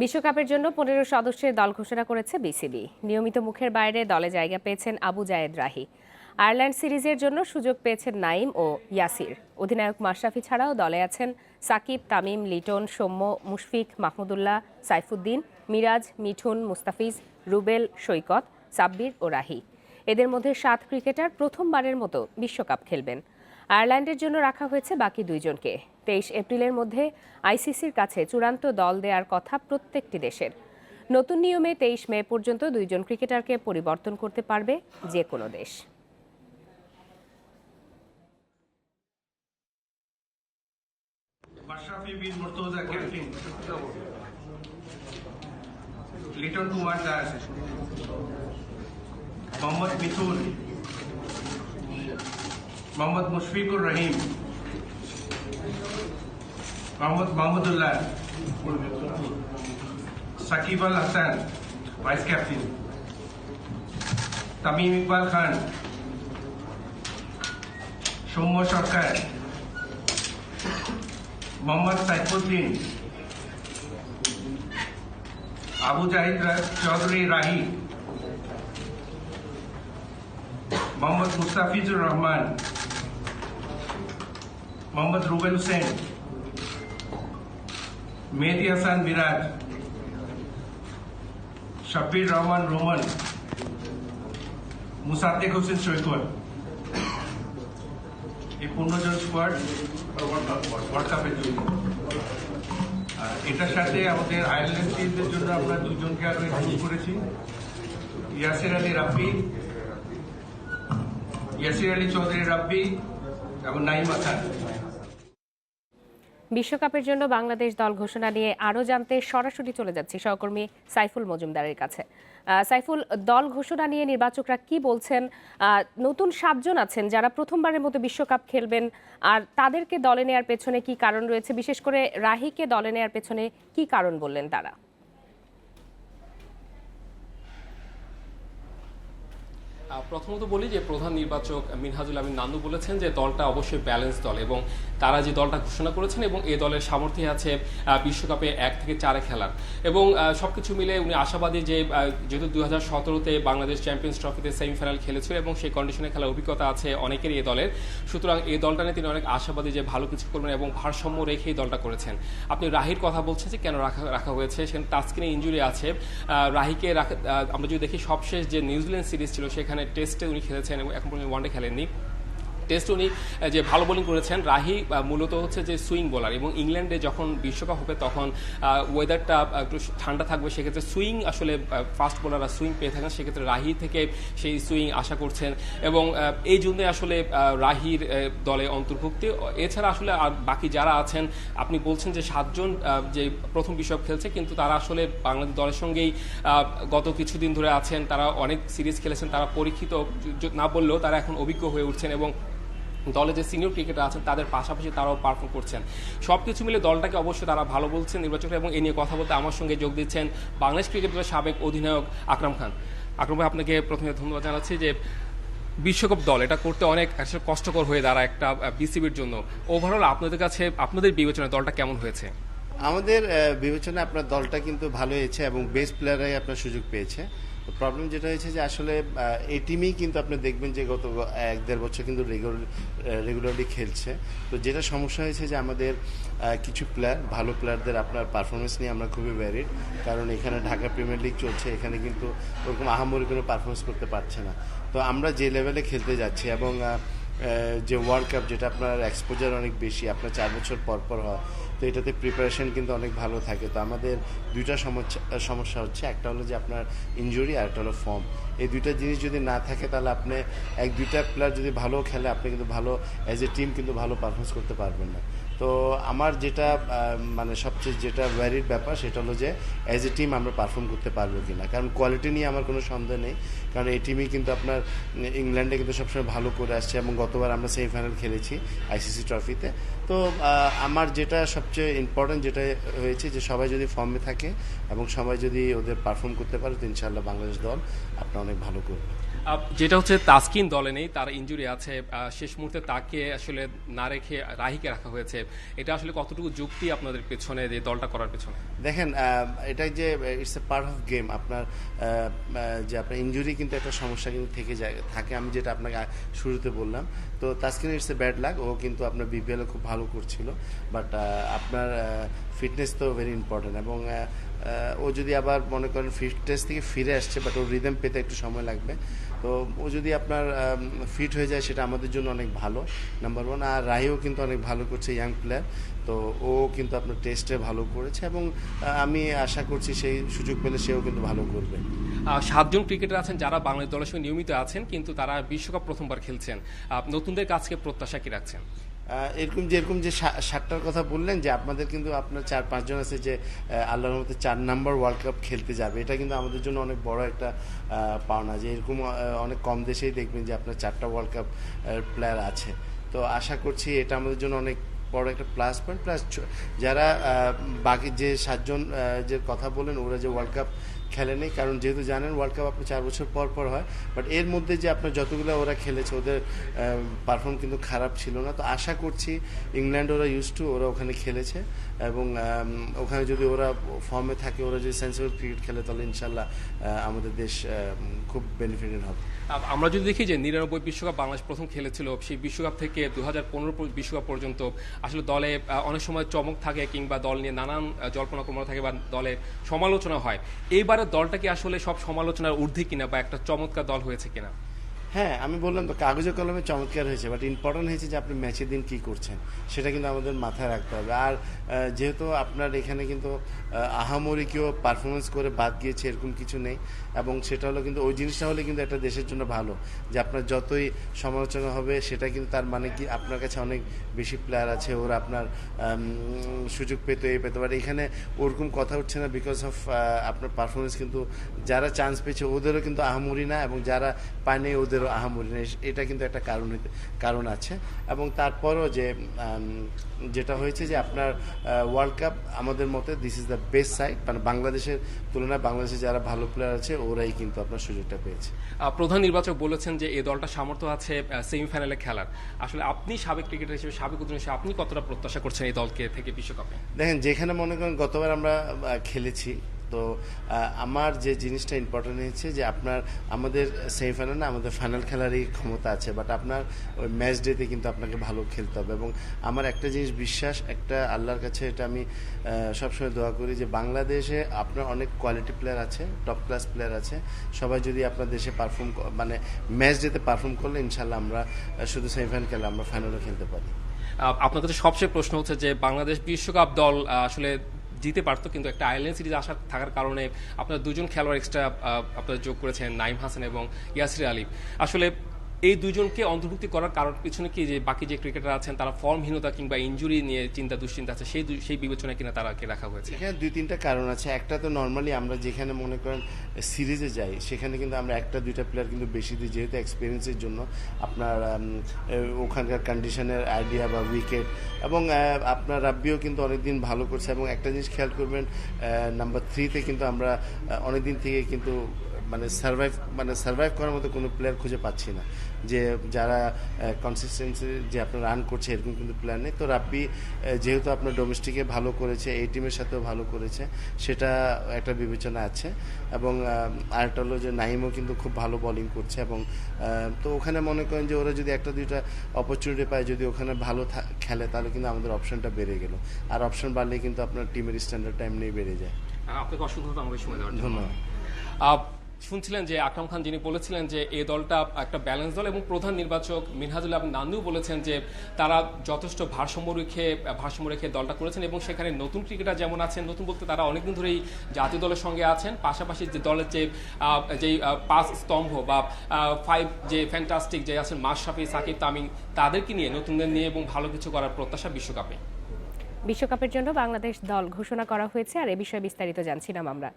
বিশ্বকাপের জন্য ১৫ সদস্যের দল ঘোষণা করেছে বিসিবি। নিয়মিত মুখের বাইরে দলে জায়গা পেয়েছেন আবু জায়েদ রাহি। আয়ারল্যান্ড সিরিজের জন্য সুযোগ পেয়েছেন নাইম ও ইয়াসির। অধিনায়ক মাশরাফি ছাড়াও দলে আছেন সাকিব, তামিম, লিটন, সৌম্য, মুশফিক, মাহমুদুল্লাহ, সাইফুদ্দিন, মিরাজ, মিঠুন, মুস্তাফিজ, রুবেল, সৈকত, সাব্বির ও রাহি। এদের মধ্যে 7 ক্রিকেটার প্রথমবারের মতো বিশ্বকাপ খেলবেন। আয়ারল্যান্ডের জন্য রাখা হয়েছে বাকি 2 জনকে। 23 এপ্রিলের মধ্যে আইসিসির কাছে চূড়ান্ত দল দেওয়ার কথা প্রত্যেকটি দেশের। নতুন নিয়মে 23 মে পর্যন্ত 2 জন ক্রিকেটারকে পরিবর্তন করতে পারবে যে কোনো দেশ। মাশরাফি বিন মুর্তজা ক্যাপ্টেন, লিটন কুমার দাস, মোহাম্মদ মিথুন, মোহাম্মদ মুশফিকুর রহিম, মোহাম্মদ মাহমুদুল্লাহ, সাকিব আল হাসান ভাইস ক্যাপ্টেন, তামিম ইকবাল খান, সৌম্য সরকার, মোহাম্মদ সাইফুদ্দিন, আবু জাহিদ চৌধুরী রাহি, মোহাম্মদ মুস্তাফিজুর রহমান, মোহাম্মদ রুবেল হোসেন, মেহেদি হাসান মিরাজ, শাব্বির রহমান রোমান, মুসাদ্দেক হোসেন সৈকত। এই 15 জন স্কোয়াড ওয়ার্ল্ড কাপের জন্য। এটার সাথে আমাদের আয়ারল্যান্ড সিরিজের জন্য আমরা 2 জনকে আরো ইনক্লুড করেছি, ইয়াসির আলী চৌধুরী রাব্বি এবং নাইম হাসান। বিশ্বকাপের জন্য বাংলাদেশ দল ঘোষণা নিয়ে আরও জানতে সরাসরি চলে যাচ্ছি সহকর্মী সাইফুল মজুমদারের কাছে। সাইফুল, দল ঘোষণা নিয়ে নির্বাচকরা কি বলছেন? নতুন 7 জন আছেন যারা প্রথমবারের মতো বিশ্বকাপ খেলবেন, আর তাদেরকে দলে নেয়ার পেছনে কি কারণ রয়েছে? বিশেষ করে রাহিকে দলে নেয়ার পেছনে কি কারণ বললেন তারা? প্রথমত বলি যে প্রধান নির্বাচক মিনহাজুল আমিন নান্দু বলেছেন যে দলটা অবশ্যই ব্যালেন্স দল এবং তারা যে দলটা ঘোষণা করেছেন এবং এই দলের সামর্থ্যে আছে বিশ্বকাপে 1 থেকে 4 খেলার এবং সবকিছু মিলে উনি আশাবাদী যে যেহেতু 2017-তে বাংলাদেশ চ্যাম্পিয়ন্স ট্রফিতে সেমিফাইনাল খেলেছিল এবং সেই কন্ডিশনে খেলার অভিজ্ঞতা আছে অনেকেরই এই দলের, সুতরাং এই দলটা নিয়ে তিনি অনেক আশাবাদী যে ভালো কিছু করবেন এবং ভারসাম্য রেখেই দলটা করেছেন। আপনি রাহির কথা বলছেন যে কেন রাখা হয়েছে, সেখানে টাস্কিনে ইনজুরি আছে। রাহিকে আমরা যদি দেখি সবশেষ যে নিউজিল্যান্ড সিরিজ ছিল সেখানে টেস্টে উনি খেলেছেন এবং এখন পর্যন্ত ওয়ানডে খেলেননি। টেস্ট উনি যে ভালো বোলিং করেছেন। রাহি মূলত হচ্ছে যে সুইং বোলার এবং ইংল্যান্ডে যখন বিশ্বকাপ হবে তখন ওয়েদারটা একটু ঠান্ডা থাকবে, সেক্ষেত্রে সুইং আসলে ফাস্ট বোলাররা সুইং পেয়ে থাকেন, সেক্ষেত্রে রাহি থেকে সেই সুইং আশা করছেন এবং এই জন্যে আসলে রাহির দলে অন্তর্ভুক্তি। এছাড়া আসলে আর বাকি যারা আছেন, আপনি বলছেন যে 7 জন যে প্রথম বিশ্বকাপ খেলছে, কিন্তু তারা আসলে বাংলাদেশ দলের সঙ্গেই গত কিছুদিন ধরে আছেন, তারা অনেক সিরিজ খেলেছেন, তারা পরীক্ষিত না বললেও তারা এখন অভিজ্ঞ হয়ে উঠছেন এবং দলে যে সিনিয়র ক্রিকেটার আছেন তাদের পাশাপাশি তারাও পারফর্ম করছেন। সবকিছু মিলে দলটাকে অবশ্যই তারা ভালো বলছেন নির্বাচকরা এবং এ নিয়ে কথা বলতে আমার সঙ্গে যোগ দিচ্ছেন বাংলাদেশ ক্রিকেট দলের সাবেক অধিনায়ক আকরাম খান। আকরাম ভাই, আপনাকে প্রথমে ধন্যবাদ জানাচ্ছি যে বিশ্বকাপ দল এটা করতে অনেক কষ্টকর হয়ে দাঁড়ায় একটা বিসিবির জন্য। ওভারঅল আপনাদের কাছে, আপনাদের বিবেচনায় দলটা কেমন হয়েছে? আমাদের বিবেচনায় আপনার দলটা কিন্তু ভালো হয়েছে এবং বেস্ট প্লেয়াররাই আপনার সুযোগ পেয়েছে। প্রবলেম যেটা হয়েছে যে আসলে এই টিমেই কিন্তু আপনি দেখবেন যে গত 1-1.5 বছর কিন্তু রেগুলারলি খেলছে। তো যেটা সমস্যা হয়েছে যে আমাদের কিছু ভালো প্লেয়ারদের আপনার পারফরমেন্স নিয়ে আমরা খুবই ভ্যারিড, কারণ এখানে ঢাকা প্রিমিয়ার লিগ চলছে, এখানে কিন্তু ওরকম আহামরি কোনো পারফরমেন্স করতে পারছে না। তো আমরা যে লেভেলে খেলতে যাচ্ছি এবং যে ওয়ার্ল্ড কাপ যেটা আপনার এক্সপোজার অনেক বেশি, আপনার 4 বছর পর পর হয়, তো এটাতে প্রিপারেশন কিন্তু অনেক ভালো থাকে। তো আমাদের 2টা সমস্যা হচ্ছে, একটা হলো যে আপনার ইনজুরি আর একটা হলো ফর্ম। এই 2টা জিনিস যদি না থাকে তাহলে আপনি 1-2টা প্লেয়ার যদি ভালো খেলে আপনি কিন্তু ভালো অ্যাজ এ টিম কিন্তু ভালো পারফরমেন্স করতে পারবেন না। তো আমার যেটা মানে সবচেয়ে যেটা ভ্যারিড ব্যাপার সেটা হলো যে অ্যাজ এ টিম আমরা পারফর্ম করতে পারবো কিনা, কারণ কোয়ালিটি নিয়ে আমার কোনো সন্দেহ নেই, কারণ এই টিমই কিন্তু আপনার ইংল্যান্ডে কিন্তু সবসময় ভালো করে আসছে এবং গতবার আমরা সেমিফাইনাল খেলেছি আইসিসি ট্রফিতে। তো আমার যেটা সবচেয়ে ইম্পর্টেন্ট যেটা হয়েছে যে সবাই যদি ফর্মে থাকে এবং সবাই যদি ওদের পারফর্ম করতে পারে তো ইনশাআল্লাহ বাংলাদেশ দল আপনার অনেক ভালো করবে। যেটা হচ্ছে তাসকিন দলে নেই, তার ইনজুরি আছে, শেষ মুহূর্তে তাকে আসলে না রেখে রাহিকে রাখা হয়েছে, এটা আসলে কতটুকু যুক্তি আপনাদের পেছনে যে দলটা করার পেছনে? দেখেন, এটা যে it's a part of game. আপনার যে আপনার ইনজুরি কিন্তু একটা সমস্যা কিন্তু থাকে। আমি যেটা আপনাকে শুরুতে বললাম, তো Taskin it's a bad luck. ও কিন্তু আপনার বিপিএল খুব ভালো করছিল, বাট আপনার ফিটনেস তো ভেরি ইম্পর্টেন্ট। এবং ও যদি আবার মনে করেন ফিটনেস থেকে ফিরে আসছে, বাট ওর রিদম পেতে একটু সময় লাগবে। তো ও যদি আপনার ফিট হয়ে যায়, সেটা আমাদের জন্য অনেক ভালো, নাম্বার ওয়ান। আর রাহিও কিন্তু অনেক ভালো করছে, ইয়াং প্লেয়ার। তো ও কিন্তু আপনার টেস্টে ভালো করেছে, এবং আমি আশা করছি সেই সুযোগ পেলে সেও কিন্তু ভালো করবে। 7 জন ক্রিকেটার আছেন যারা বাংলাদেশ দলের সঙ্গে নিয়মিত আছেন, কিন্তু তারা বিশ্বকাপ প্রথমবার খেলছেন। নতুনদের কাছকে প্রত্যাশা কি রাখছেন? এরকম যে 7টার কথা বললেন, যে আপনাদের কিন্তু আপনার 4-5 জন আছে যে আল্লাহর মধ্যে 4 নাম্বার ওয়ার্ল্ড কাপ খেলতে যাবে। এটা কিন্তু আমাদের জন্য অনেক বড় একটা পাওনা, যে এরকম অনেক কম দেশেই দেখবেন যে আপনার 4টা ওয়ার্ল্ড কাপ প্লেয়ার আছে। তো আশা করছি এটা আমাদের জন্য অনেক বড় একটা প্লাস পয়েন্ট। প্লাস যারা বাকি যে 7 জন যে কথা বলেন, ওরা যে ওয়ার্ল্ড কাপ খেলেনি, কারণ যেহেতু জানেন ওয়ার্ল্ড কাপ আপনি 4 বছর পর পর হয়, বাট এর মধ্যে যে আপনার যতগুলো ওরা খেলেছে, ওদের পারফর্ম কিন্তু খারাপ ছিল না। তো আশা করছি ইংল্যান্ড ওরা ইউজ টু, ওরা ওখানে খেলেছে, এবং ওখানে যদি ওরা ফর্মে থাকে, ওরা যদি সেন্সিবল ক্রিকেট খেলে, তাহলে ইনশাল্লাহ আমাদের দেশ খুব বেনিফিটেড হবে। আমরা যদি দেখি যে 99 বিশ্বকাপ বাংলাদেশ প্রথম খেলেছিল, সেই বিশ্বকাপ থেকে 2015 বিশ্বকাপ পর্যন্ত আসলে দলে অনেক সময় চমক থাকে, কিংবা দল নিয়ে নানান জল্পনা কল্পনা থাকে, বা দলে সমালোচনা হয়। এইবারের দলটা কি আসলে সব সমালোচনার ঊর্ধ্বে কিনা, বা একটা চমৎকার দল হয়েছে কিনা? হ্যাঁ, আমি বললাম তো, কাগজে কলমে চমৎকার হয়েছে, বাট ইম্পর্টেন্ট হয়েছে যে আপনি ম্যাচের দিন কী করছেন, সেটা কিন্তু আমাদের মাথায় রাখতে হবে। আর যেহেতু আপনার এখানে কিন্তু আহামরি কেউ পারফরমেন্স করে বাদ গিয়েছে এরকম কিছু নেই, এবং সেটা হলো কিন্তু ওই জিনিসটা হলে কিন্তু একটা দেশের জন্য ভালো, যে আপনার যতই সমালোচনা হবে, সেটা কিন্তু তার মানে কি আপনার কাছে অনেক বেশি প্লেয়ার আছে, ওরা আপনার সুযোগ পেতে পারে। এখানে ওরকম কথা উঠছে না, বিকজ অফ আপনার পারফরমেন্স। কিন্তু যারা চান্স পেয়েছে ওদেরও কিন্তু আহামরি না, এবং যারা পায়নি ওদেরও আহামরি না। এটা কিন্তু একটা কারণ আছে। এবং তারপরও যেটা হয়েছে যে আপনার ওয়ার্ল্ড কাপ আমাদের মতে this is the best side, মানে বাংলাদেশের তুলনায় বাংলাদেশে যারা ভালো প্লেয়ার আছে, ওরাই কিন্তু আপনার সুযোগটা পেয়েছে। প্রধান নির্বাচক বলেছেন যে এই দলটা সামর্থ্য আছে সেমিফাইনালে খেলার। আসলে আপনি সাবেক ক্রিকেটার হিসেবে, সাবেক অধিনায়ক হিসেবে আপনি কতটা প্রত্যাশা করছেন এই দলকে থেকে বিশ্বকাপে? দেখেন, যেখানে মনে করেন গতবার আমরা খেলেছি, তো আমার যে জিনিসটা ইম্পর্টেন্ট হচ্ছে যে আমাদের সেমিফাইনাল না, আমাদের ফাইনাল খেলারই ক্ষমতা আছে, বাট আপনার ওই ম্যাচ ডেতে কিন্তু আপনাকে ভালো খেলতে হবে। এবং আমার একটা জিনিস বিশ্বাস, একটা আল্লাহর কাছে এটা আমি সবসময় দোয়া করি, যে বাংলাদেশে আপনার অনেক কোয়ালিটি প্লেয়ার আছে, টপ ক্লাস প্লেয়ার আছে। সবাই যদি আপনার দেশে মানে ম্যাচ ডেতে পারফর্ম করলে, ইনশাল্লাহ আমরা শুধু সেমিফাইনাল খেলে আমরা ফাইনালও খেলতে পারি। আপনার কাছে সবচেয়ে প্রশ্ন হচ্ছে যে বাংলাদেশ বিশ্বকাপ দল আসলে জিতে পারতো, কিন্তু একটা আয়ারল্যান্ড সিরিজ আসার থাকার কারণে আপনার 2 জন খেলোয়াড় এক্সট্রা আপনারা যোগ করেছেন, নাইম হাসান এবং ইয়াসির আলী। আসলে এই 2 জনকে অন্তর্ভুক্তি করার কারণ পিছনে কি, যে বাকি যে ক্রিকেটার আছেন তারা ফর্মহীনতা কিংবা ইনজুরি নিয়ে দুশ্চিন্তা আছে, সেই বিবেচনায় কিনা তারাকে রাখা হয়েছে? এখানে 2-3টা কারণ আছে। একটা তো নর্মালি আমরা যেখানে মনে করেন সিরিজে যাই, সেখানে কিন্তু আমরা 1-2টা প্লেয়ার কিন্তু বেশি দিই, যেহেতু এক্সপিরিয়েন্সের জন্য। আপনার ওখানকার কন্ডিশনের আইডিয়া বা উইকেট, এবং আপনার রাব্বিও কিন্তু অনেকদিন ভালো করছে। এবং একটা জিনিস খেয়াল করবেন, নাম্বার 3-তে কিন্তু আমরা অনেকদিন থেকে কিন্তু সার্ভাইভ করার মতো কোনো প্লেয়ার খুঁজে পাচ্ছি না, যে যারা কনসিস্টেন্সি যে আপনার রান করছে, এরকম কিন্তু প্লেয়ার নেই। তো রাব্বি যেহেতু আপনার ডোমেস্টিকে ভালো করেছে, এই টিমের সাথেও ভালো করেছে, সেটা একটা বিবেচনা আছে। এবং আরেকটা হলো যে নাইমও কিন্তু খুব ভালো বোলিং করছে। এবং তো ওখানে মনে করেন যে ওরা যদি 1-2টা অপরচুনিটি পায়, যদি ওখানে ভালো খেলে, তাহলে কিন্তু আমাদের অপশনটা বেড়ে গেল। আর অপশন বাড়লে কিন্তু আপনার টিমের স্ট্যান্ডার্ডটা এমনিই বেড়ে যায়। আপনাকে অসংখ্য আমাদের সময় দেওয়ার জন্য ধন্যবাদ। শুনছিলেন যে আকরাম খান, যিনি বলেছিলেন যে এই দলটা একটা ব্যালেন্স দল, এবং প্রধান নির্বাচক মিনহাজুল আমিন নান্নুও বলেছেন যে তারা যথেষ্ট ভারসাম্য রেখে দলটা করেছেন, এবং সেখানে নতুন ক্রিকেটার যেমন আছেন, নতুন বলতে তারা অনেকদিন ধরেই জাতীয় দলের সঙ্গে আছেন, পাশাপাশি যে দলের যে 5 স্তম্ভ বা 5 যে ফ্যান্টাস্টিক যে আছেন মাশরাফি, সাকিব, তামিম, তাদেরকে নিয়ে, নতুনদের নিয়ে এবং ভালো কিছু করার প্রত্যাশা বিশ্বকাপের জন্য বাংলাদেশ দল ঘোষণা করা হয়েছে, আর এ বিষয়ে বিস্তারিত জানছিলাম আমরা।